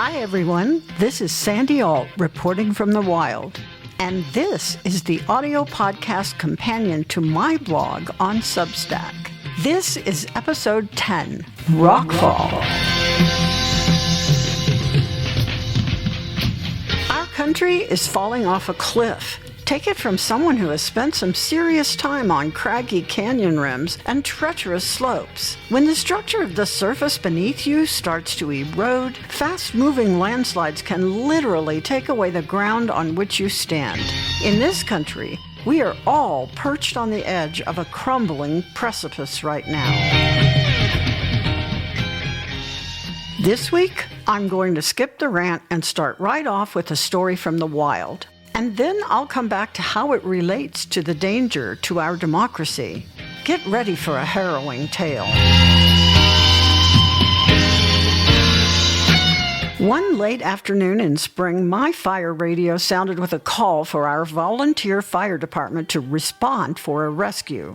Hi everyone, this is Sandy Alt reporting from the wild, and this is the audio podcast companion to my blog on Substack. This is episode 10, ROCKFALL. Our country is falling off a cliff. Take it from someone who has spent some serious time on craggy canyon rims and treacherous slopes. When the structure of the surface beneath you starts to erode, fast-moving landslides can literally take away the ground on which you stand. In this country, we are all perched on the edge of a crumbling precipice right now. This week, I'm going to skip the rant and start right off with a story from the wild. And then I'll come back to how it relates to the danger to our democracy. Get ready for a harrowing tale. One late afternoon in spring, my fire radio sounded with a call for our volunteer fire department to respond for a rescue.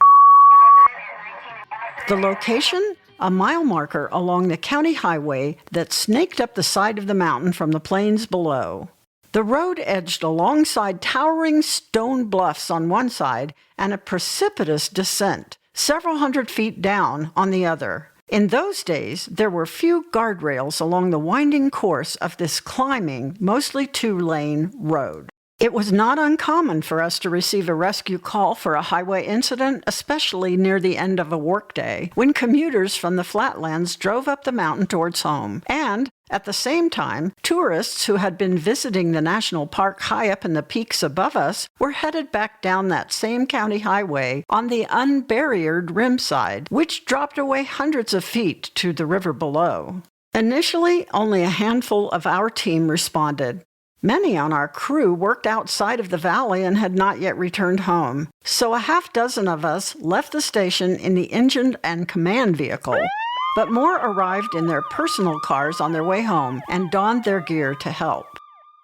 The location? A mile marker along the county highway that snaked up the side of the mountain from the plains below. The road edged alongside towering stone bluffs on one side and a precipitous descent, several hundred feet down on the other. In those days, there were few guardrails along the winding course of this climbing, mostly two-lane road. It was not uncommon for us to receive a rescue call for a highway incident, especially near the end of a workday, when commuters from the flatlands drove up the mountain towards home. And, at the same time, tourists who had been visiting the national park high up in the peaks above us were headed back down that same county highway on the unbarriered rim side, which dropped away hundreds of feet to the river below. Initially, only a handful of our team responded. Many on our crew worked outside of the valley and had not yet returned home, so a half dozen of us left the station in the engine and command vehicle, but more arrived in their personal cars on their way home and donned their gear to help.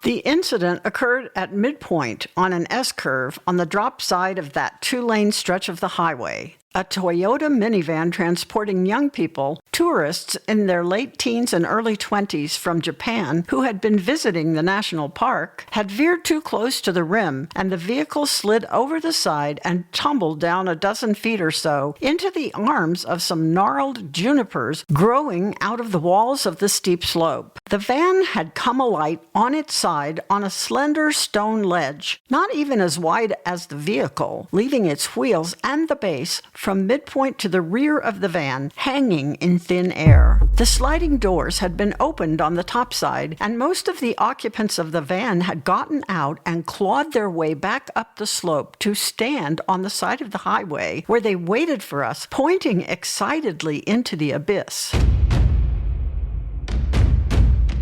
The incident occurred at midpoint on an S-curve on the drop side of that two-lane stretch of the highway. A Toyota minivan transporting young people, tourists in their late teens and early 20s from Japan who had been visiting the national park, had veered too close to the rim, and the vehicle slid over the side and tumbled down a dozen feet or so into the arms of some gnarled junipers growing out of the walls of the steep slope. The van had come alight on its side on a slender stone ledge, not even as wide as the vehicle, leaving its wheels and the base from midpoint to the rear of the van, hanging in thin air. The sliding doors had been opened on the top side, and most of the occupants of the van had gotten out and clawed their way back up the slope to stand on the side of the highway, where they waited for us, pointing excitedly into the abyss.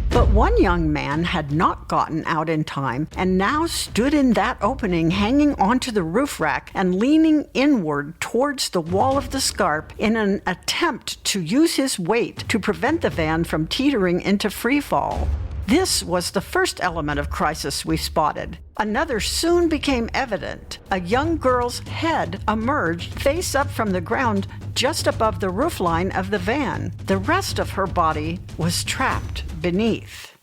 But one young man had not gotten out in time and now stood in that opening, hanging onto the roof rack and leaning inward towards the wall of the scarp in an attempt to use his weight to prevent the van from teetering into free fall. This was the first element of crisis we spotted. Another soon became evident. A young girl's head emerged face up from the ground just above the roofline of the van. The rest of her body was trapped beneath.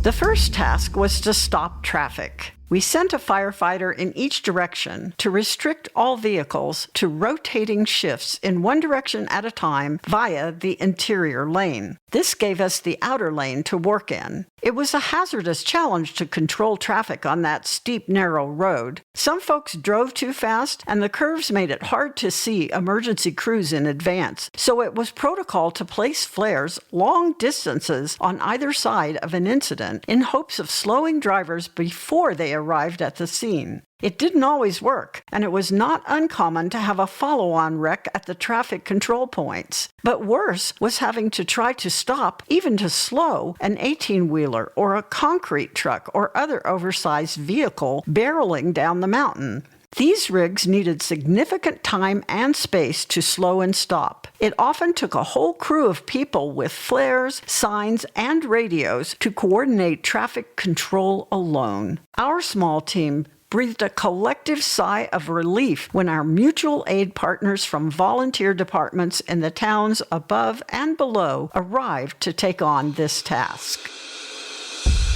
The first task was to stop traffic. We sent a firefighter in each direction to restrict all vehicles to rotating shifts in one direction at a time via the interior lane. This gave us the outer lane to work in. It was a hazardous challenge to control traffic on that steep, narrow road. Some folks drove too fast, and the curves made it hard to see emergency crews in advance, so it was protocol to place flares long distances on either side of an incident in hopes of slowing drivers before they arrived at the scene. It didn't always work, and it was not uncommon to have a follow-on wreck at the traffic control points. But worse was having to try to stop, even to slow, an 18-wheeler or a concrete truck or other oversized vehicle barreling down the mountain. These rigs needed significant time and space to slow and stop. It often took a whole crew of people with flares, signs, and radios to coordinate traffic control alone. Our small team breathed a collective sigh of relief when our mutual aid partners from volunteer departments in the towns above and below arrived to take on this task.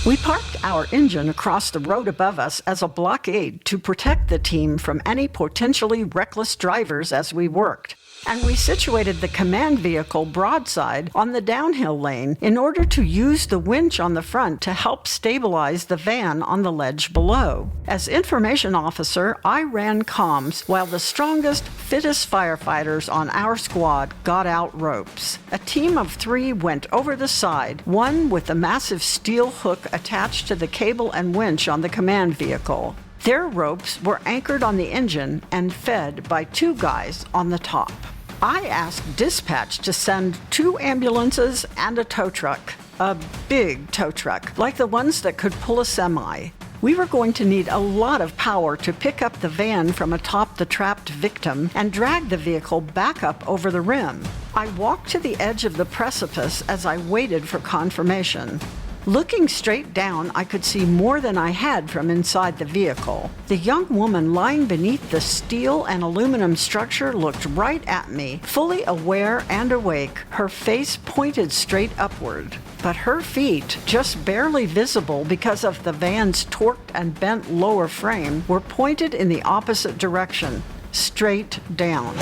We parked our engine across the road above us as a blockade to protect the team from any potentially reckless drivers as we worked. And we situated the command vehicle broadside on the downhill lane in order to use the winch on the front to help stabilize the van on the ledge below. As information officer, I ran comms while the strongest, fittest firefighters on our squad got out ropes. A team of 3 went over the side, one with a massive steel hook attached to the cable and winch on the command vehicle. Their ropes were anchored on the engine and fed by 2 guys on the top. I asked dispatch to send 2 ambulances and a tow truck, a big tow truck, like the ones that could pull a semi. We were going to need a lot of power to pick up the van from atop the trapped victim and drag the vehicle back up over the rim. I walked to the edge of the precipice as I waited for confirmation. Looking straight down, I could see more than I had from inside the vehicle. The young woman lying beneath the steel and aluminum structure looked right at me, fully aware and awake, her face pointed straight upward. But her feet, just barely visible because of the van's torqued and bent lower frame, were pointed in the opposite direction, straight down.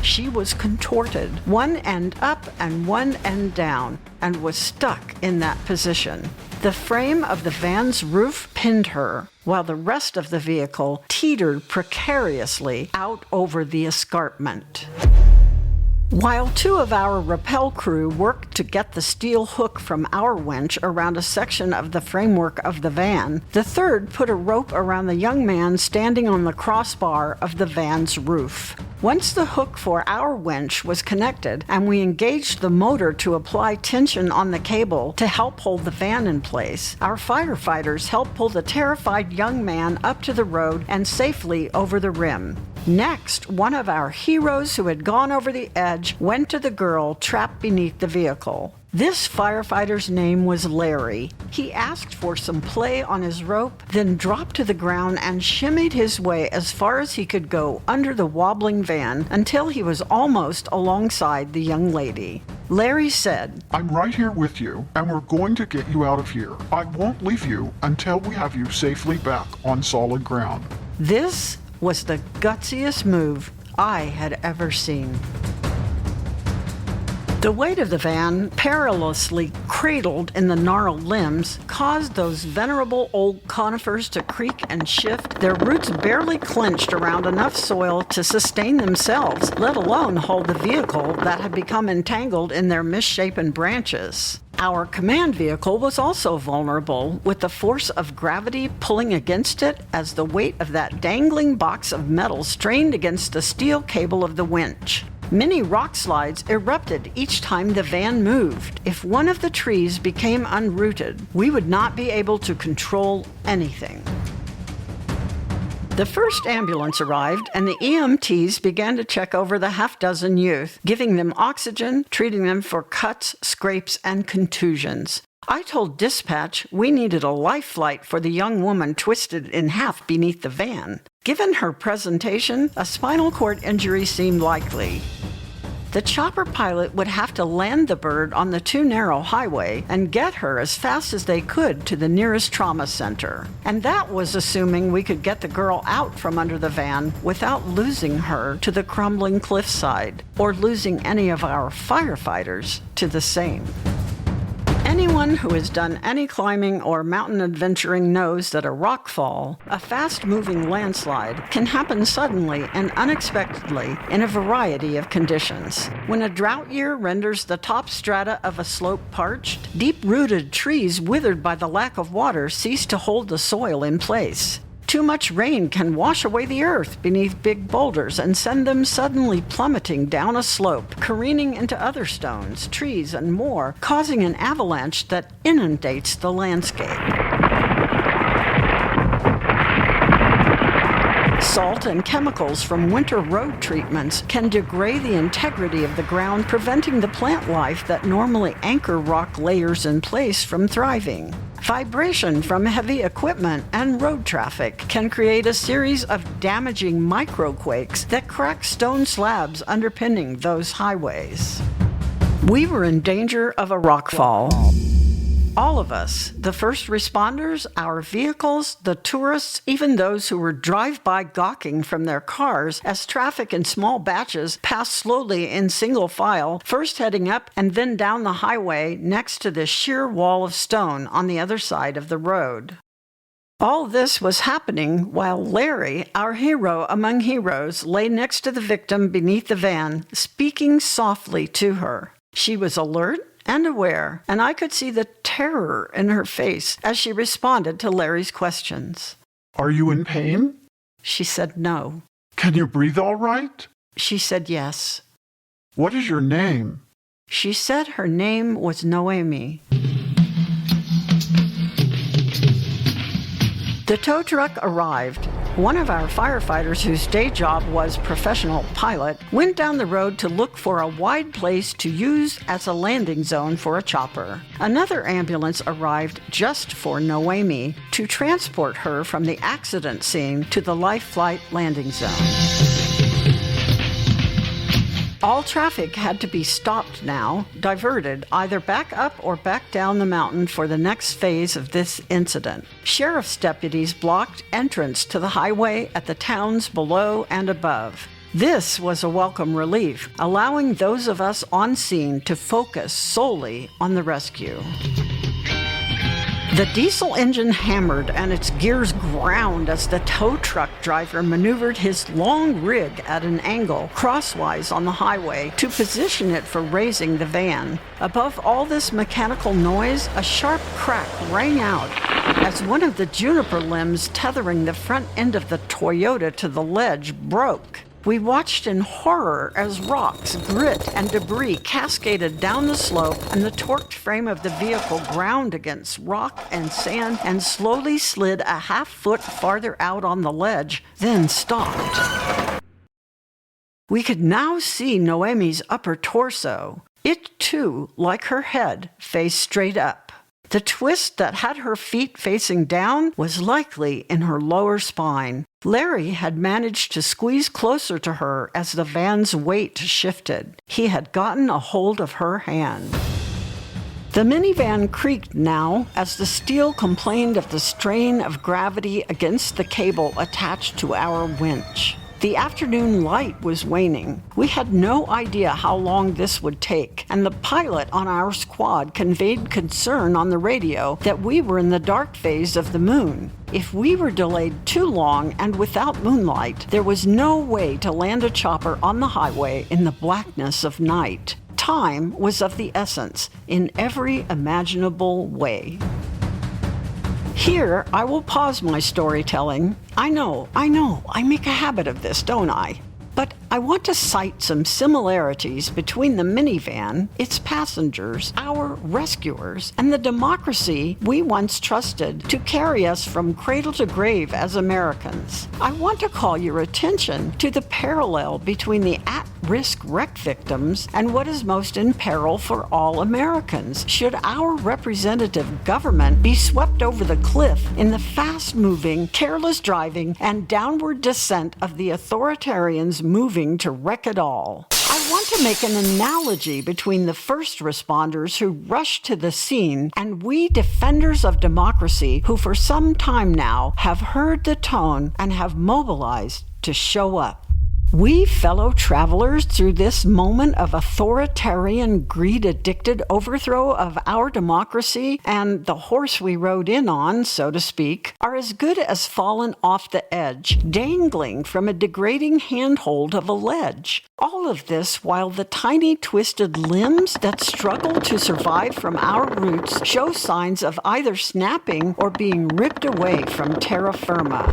She was contorted, one end up and one end down, and was stuck in that position. The frame of the van's roof pinned her, while the rest of the vehicle teetered precariously out over the escarpment. While 2 of our rappel crew worked to get the steel hook from our winch around a section of the framework of the van, the 3rd put a rope around the young man standing on the crossbar of the van's roof. Once the hook for our winch was connected and we engaged the motor to apply tension on the cable to help hold the van in place, our firefighters helped pull the terrified young man up to the road and safely over the rim. Next, one of our heroes who had gone over the edge went to the girl trapped beneath the vehicle. This firefighter's name was Larry. He asked for some play on his rope, then dropped to the ground and shimmied his way as far as he could go under the wobbling van until he was almost alongside the young lady. Larry said, "I'm right here with you, and we're going to get you out of here. I won't leave you until we have you safely back on solid ground." This was the gutsiest move I had ever seen. The weight of the van, perilously cradled in the gnarled limbs, caused those venerable old conifers to creak and shift, their roots barely clenched around enough soil to sustain themselves, let alone hold the vehicle that had become entangled in their misshapen branches. Our command vehicle was also vulnerable, with the force of gravity pulling against it as the weight of that dangling box of metal strained against the steel cable of the winch. Many rock slides erupted each time the van moved. If one of the trees became unrooted, we would not be able to control anything. The first ambulance arrived, and the EMTs began to check over the half-dozen youth, giving them oxygen, treating them for cuts, scrapes, and contusions. I told dispatch we needed a life flight for the young woman twisted in half beneath the van. Given her presentation, a spinal cord injury seemed likely. The chopper pilot would have to land the bird on the too narrow highway and get her as fast as they could to the nearest trauma center. And that was assuming we could get the girl out from under the van without losing her to the crumbling cliffside, or losing any of our firefighters to the same. Anyone who has done any climbing or mountain adventuring knows that a rockfall, a fast-moving landslide, can happen suddenly and unexpectedly in a variety of conditions. When a drought year renders the top strata of a slope parched, deep-rooted trees withered by the lack of water cease to hold the soil in place. Too much rain can wash away the earth beneath big boulders and send them suddenly plummeting down a slope, careening into other stones, trees, and more, causing an avalanche that inundates the landscape. Salt and chemicals from winter road treatments can degrade the integrity of the ground, preventing the plant life that normally anchor rock layers in place from thriving. Vibration from heavy equipment and road traffic can create a series of damaging microquakes that crack stone slabs underpinning those highways. We were in danger of a rockfall. All of us, the first responders, our vehicles, the tourists, even those who were drive-by gawking from their cars as traffic in small batches passed slowly in single file, first heading up and then down the highway next to the sheer wall of stone on the other side of the road. All this was happening while Larry, our hero among heroes, lay next to the victim beneath the van, speaking softly to her. She was alert and aware, and I could see the terror in her face as she responded to Larry's questions. Are you in pain? She said no. Can you breathe all right? She said yes. What is your name? She said her name was Noemi. The tow truck arrived. One of our firefighters, whose day job was professional pilot, went down the road to look for a wide place to use as a landing zone for a chopper. Another ambulance arrived just for Noemi to transport her from the accident scene to the life flight landing zone. All traffic had to be stopped now, diverted either back up or back down the mountain for the next phase of this incident. Sheriff's deputies blocked entrance to the highway at the towns below and above. This was a welcome relief, allowing those of us on scene to focus solely on the rescue. The diesel engine hammered and its gears ground as the tow truck driver maneuvered his long rig at an angle crosswise on the highway to position it for raising the van. Above all this mechanical noise, a sharp crack rang out as one of the juniper limbs tethering the front end of the Toyota to the ledge broke. We watched in horror as rocks, grit, and debris cascaded down the slope, and the torqued frame of the vehicle ground against rock and sand and slowly slid a half-foot farther out on the ledge, then stopped. We could now see Noemi's upper torso. It, too, like her head, faced straight up. The twist that had her feet facing down was likely in her lower spine. Larry had managed to squeeze closer to her as the van's weight shifted. He had gotten a hold of her hand. The minivan creaked now as the steel complained of the strain of gravity against the cable attached to our winch. The afternoon light was waning. We had no idea how long this would take, and the pilot on our squad conveyed concern on the radio that we were in the dark phase of the moon. If we were delayed too long and without moonlight, there was no way to land a chopper on the highway in the blackness of night. Time was of the essence in every imaginable way. Here, I will pause my storytelling. I know, I make a habit of this, don't I? But I want to cite some similarities between the minivan, its passengers, our rescuers, and the democracy we once trusted to carry us from cradle to grave as Americans. I want to call your attention to the parallel between the at-risk wreck victims and what is most in peril for all Americans should our representative government be swept over the cliff in the fast-moving, careless driving, and downward descent of the authoritarians moving to wreck it all. I want to make an analogy between the first responders who rushed to the scene and we defenders of democracy who for some time now have heard the tone and have mobilized to show up. We fellow travelers through this moment of authoritarian, greed-addicted overthrow of our democracy and the horse we rode in on, so to speak, are as good as fallen off the edge, dangling from a degrading handhold of a ledge. All of this while the tiny twisted limbs that struggle to survive from our roots show signs of either snapping or being ripped away from terra firma.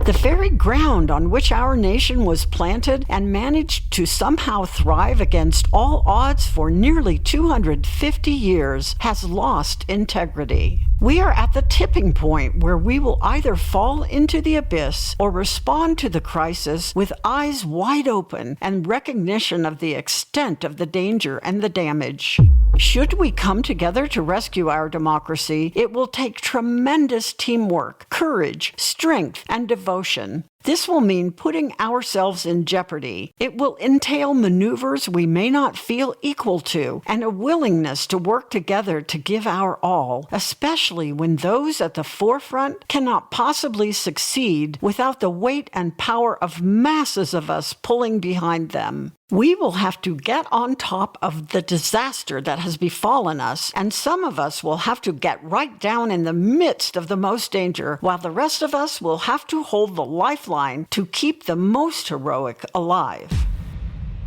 The very ground on which our nation was planted and managed to somehow thrive against all odds for nearly 250 years has lost integrity. We are at the tipping point where we will either fall into the abyss or respond to the crisis with eyes wide open and recognition of the extent of the danger and the damage. Should we come together to rescue our democracy, it will take tremendous teamwork, courage, strength, and devotion. This will mean putting ourselves in jeopardy. It will entail maneuvers we may not feel equal to, and a willingness to work together to give our all, especially when those at the forefront cannot possibly succeed without the weight and power of masses of us pulling behind them. We will have to get on top of the disaster that has befallen us, and some of us will have to get right down in the midst of the most danger, while the rest of us will have to hold the lifeline to keep the most heroic alive.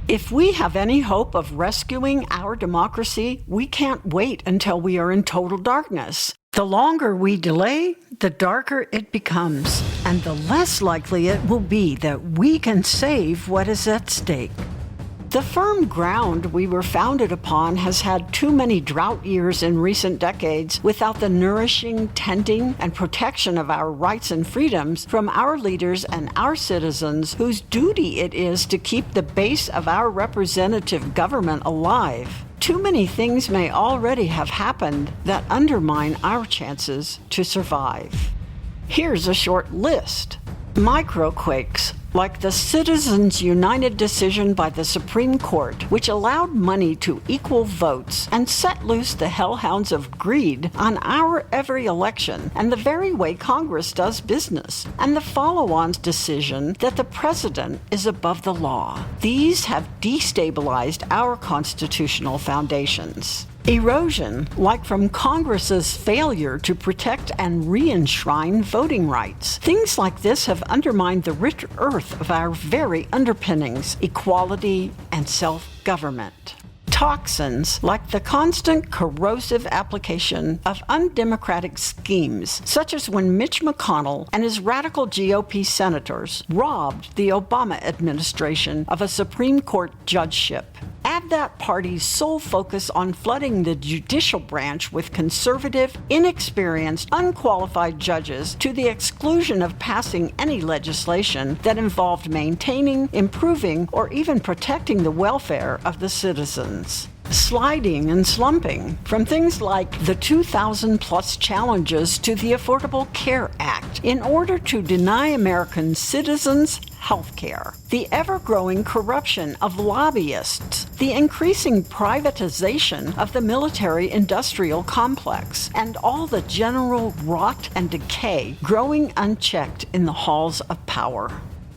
If we have any hope of rescuing our democracy, we can't wait until we are in total darkness. The longer we delay, the darker it becomes, and the less likely it will be that we can save what is at stake. The firm ground we were founded upon has had too many drought years in recent decades without the nourishing, tending, and protection of our rights and freedoms from our leaders and our citizens, whose duty it is to keep the base of our representative government alive. Too many things may already have happened that undermine our chances to survive. Here's a short list. Microquakes, like the Citizens United decision by the Supreme Court, which allowed money to equal votes and set loose the hellhounds of greed on our every election and the very way Congress does business, and the follow-on decision that the president is above the law. These have destabilized our constitutional foundations. Erosion, like from Congress's failure to protect and re-enshrine voting rights. Things like this have undermined the rich earth of our very underpinnings, equality and self-government. Toxins, like the constant corrosive application of undemocratic schemes, such as when Mitch McConnell and his radical GOP senators robbed the Obama administration of a Supreme Court judgeship. Add that party's sole focus on flooding the judicial branch with conservative, inexperienced, unqualified judges to the exclusion of passing any legislation that involved maintaining, improving, or even protecting the welfare of the citizens. Sliding and slumping, from things like the 2,000-plus challenges to the Affordable Care Act in order to deny American citizens health care, the ever-growing corruption of lobbyists, the increasing privatization of the military-industrial complex, and all the general rot and decay growing unchecked in the halls of power.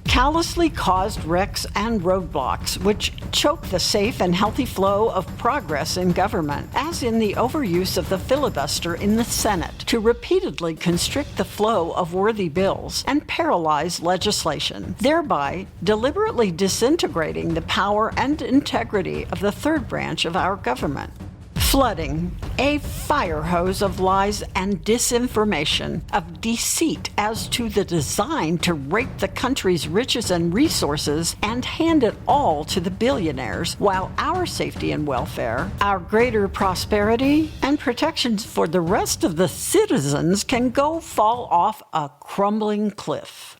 Callously caused wrecks and roadblocks which choke the safe and healthy flow of progress in government, as in the overuse of the filibuster in the Senate to repeatedly constrict the flow of worthy bills and paralyze legislation, thereby deliberately disintegrating the power and integrity of the third branch of our government. Flooding, a fire hose of lies and disinformation, of deceit as to the design to rape the country's riches and resources and hand it all to the billionaires, while our safety and welfare, our greater prosperity, and protections for the rest of the citizens can go fall off a crumbling cliff.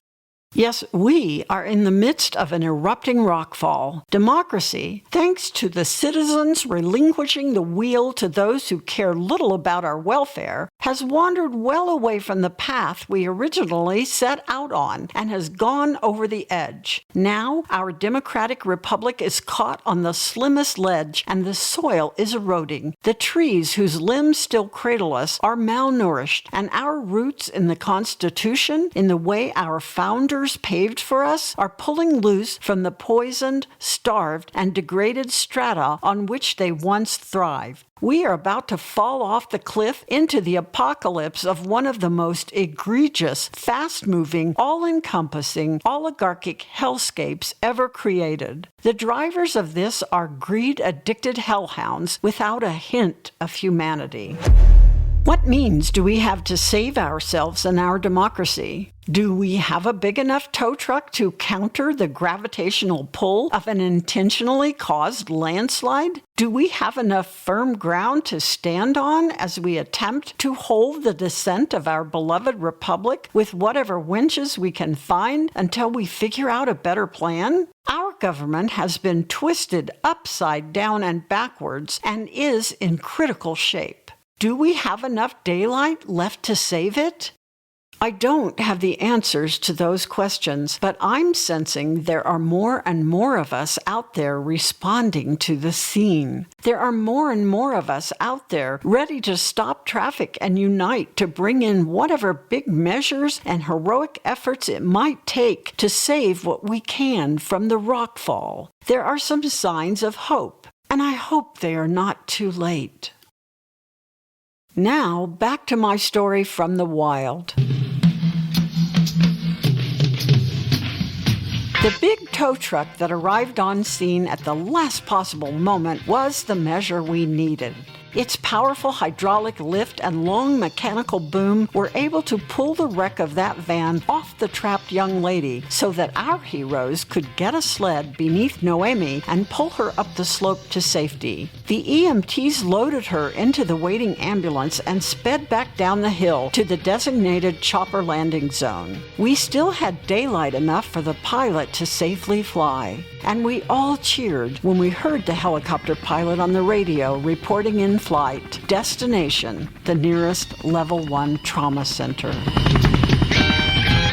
Yes, we are in the midst of an erupting rockfall. Democracy, thanks to the citizens relinquishing the wheel to those who care little about our welfare, has wandered well away from the path we originally set out on and has gone over the edge. Now, our democratic republic is caught on the slimmest ledge and the soil is eroding. The trees whose limbs still cradle us are malnourished, and our roots in the Constitution, in the way our founders paved for us, are pulling loose from the poisoned, starved, and degraded strata on which they once thrived. We are about to fall off the cliff into the apocalypse of one of the most egregious, fast-moving, all-encompassing, oligarchic hellscapes ever created. The drivers of this are greed-addicted hellhounds without a hint of humanity. What means do we have to save ourselves and our democracy? Do we have a big enough tow truck to counter the gravitational pull of an intentionally caused landslide? Do we have enough firm ground to stand on as we attempt to hold the descent of our beloved republic with whatever winches we can find until we figure out a better plan? Our government has been twisted upside down and backwards and is in critical shape. Do we have enough daylight left to save it? I don't have the answers to those questions, but I'm sensing there are more and more of us out there responding to the scene. There are more and more of us out there ready to stop traffic and unite to bring in whatever big measures and heroic efforts it might take to save what we can from the rockfall. There are some signs of hope, and I hope they are not too late. Now, back to my story from the wild. The big tow truck that arrived on scene at the last possible moment was the measure we needed. Its powerful hydraulic lift and long mechanical boom were able to pull the wreck of that van off the trapped young lady so that our heroes could get a sled beneath Noemi and pull her up the slope to safety. The EMTs loaded her into the waiting ambulance and sped back down the hill to the designated chopper landing zone. We still had daylight enough for the pilot to safely fly, and we all cheered when we heard the helicopter pilot on the radio reporting in flight, destination, the nearest Level 1 trauma center.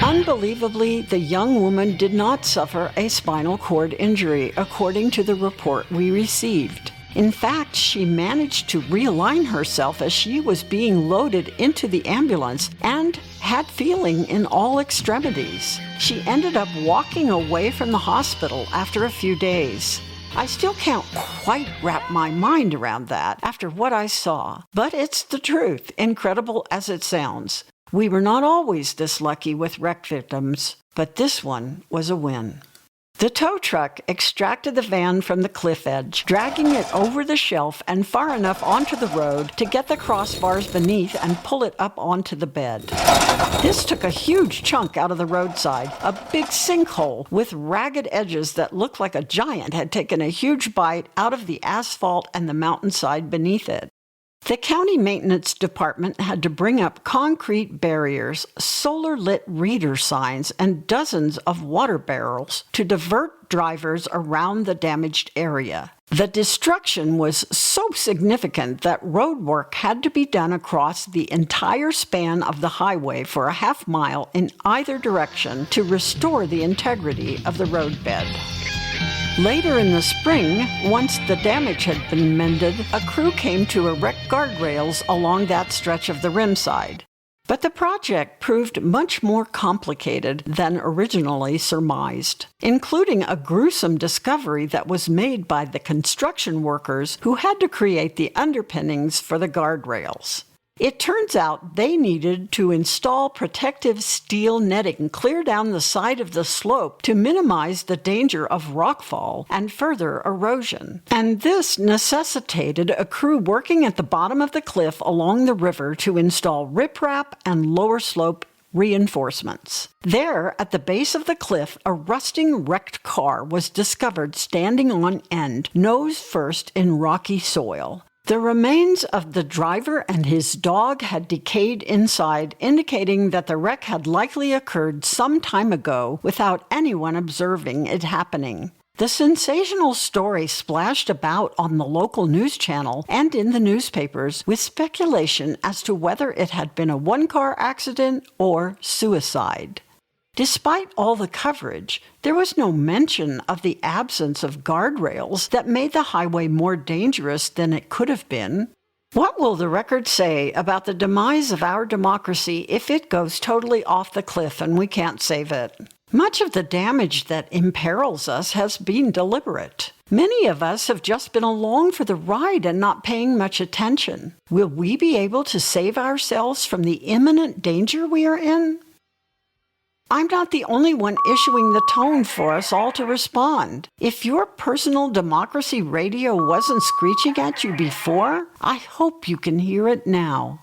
Unbelievably, the young woman did not suffer a spinal cord injury, according to the report we received. In fact, she managed to realign herself as she was being loaded into the ambulance and had feeling in all extremities. She ended up walking away from the hospital after a few days. I still can't quite wrap my mind around that after what I saw, but it's the truth, incredible as it sounds. We were not always this lucky with wreck victims, but this one was a win. The tow truck extracted the van from the cliff edge, dragging it over the shelf and far enough onto the road to get the crossbars beneath and pull it up onto the bed. This took a huge chunk out of the roadside, a big sinkhole with ragged edges that looked like a giant had taken a huge bite out of the asphalt and the mountainside beneath it. The county maintenance department had to bring up concrete barriers, solar-lit reader signs, and dozens of water barrels to divert drivers around the damaged area. The destruction was so significant that road work had to be done across the entire span of the highway for a half mile in either direction to restore the integrity of the roadbed. Later in the spring, once the damage had been mended, a crew came to erect guardrails along that stretch of the rimside. But the project proved much more complicated than originally surmised, including a gruesome discovery that was made by the construction workers who had to create the underpinnings for the guardrails. It turns out they needed to install protective steel netting clear down the side of the slope to minimize the danger of rockfall and further erosion. And this necessitated a crew working at the bottom of the cliff along the river to install riprap and lower slope reinforcements. There, at the base of the cliff, a rusting wrecked car was discovered standing on end, nose first in rocky soil. The remains of the driver and his dog had decayed inside, indicating that the wreck had likely occurred some time ago without anyone observing it happening. The sensational story splashed about on the local news channel and in the newspapers with speculation as to whether it had been a one-car accident or suicide. Despite all the coverage, there was no mention of the absence of guardrails that made the highway more dangerous than it could have been. What will the record say about the demise of our democracy if it goes totally off the cliff and we can't save it? Much of the damage that imperils us has been deliberate. Many of us have just been along for the ride and not paying much attention. Will we be able to save ourselves from the imminent danger we are in? I'm not the only one issuing the tone for us all to respond. If your personal democracy radio wasn't screeching at you before, I hope you can hear it now.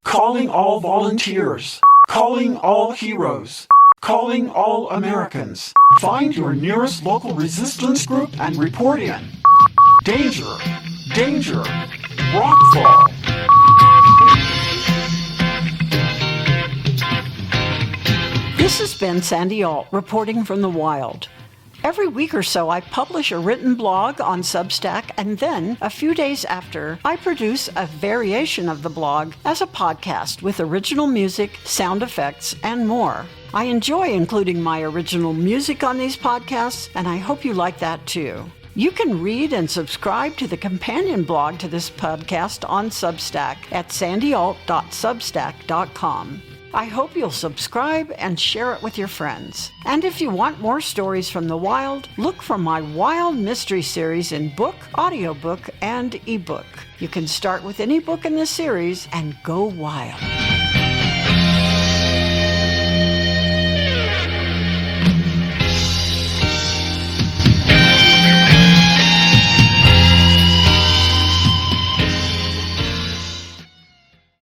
Calling all volunteers. Calling all heroes. Calling all Americans. Find your nearest local resistance group and report in. Danger! Danger! Rockfall! This has been Sandy Alt reporting from the wild. Every week or so, I publish a written blog on Substack, and then, a few days after, I produce a variation of the blog as a podcast with original music, sound effects, and more. I enjoy including my original music on these podcasts, and I hope you like that too. You can read and subscribe to the companion blog to this podcast on Substack at sandyalt.substack.com. I hope you'll subscribe and share it with your friends. And if you want more stories from the wild, look for my Wild Mystery series in book, audiobook, and ebook. You can start with any book in this series and go wild.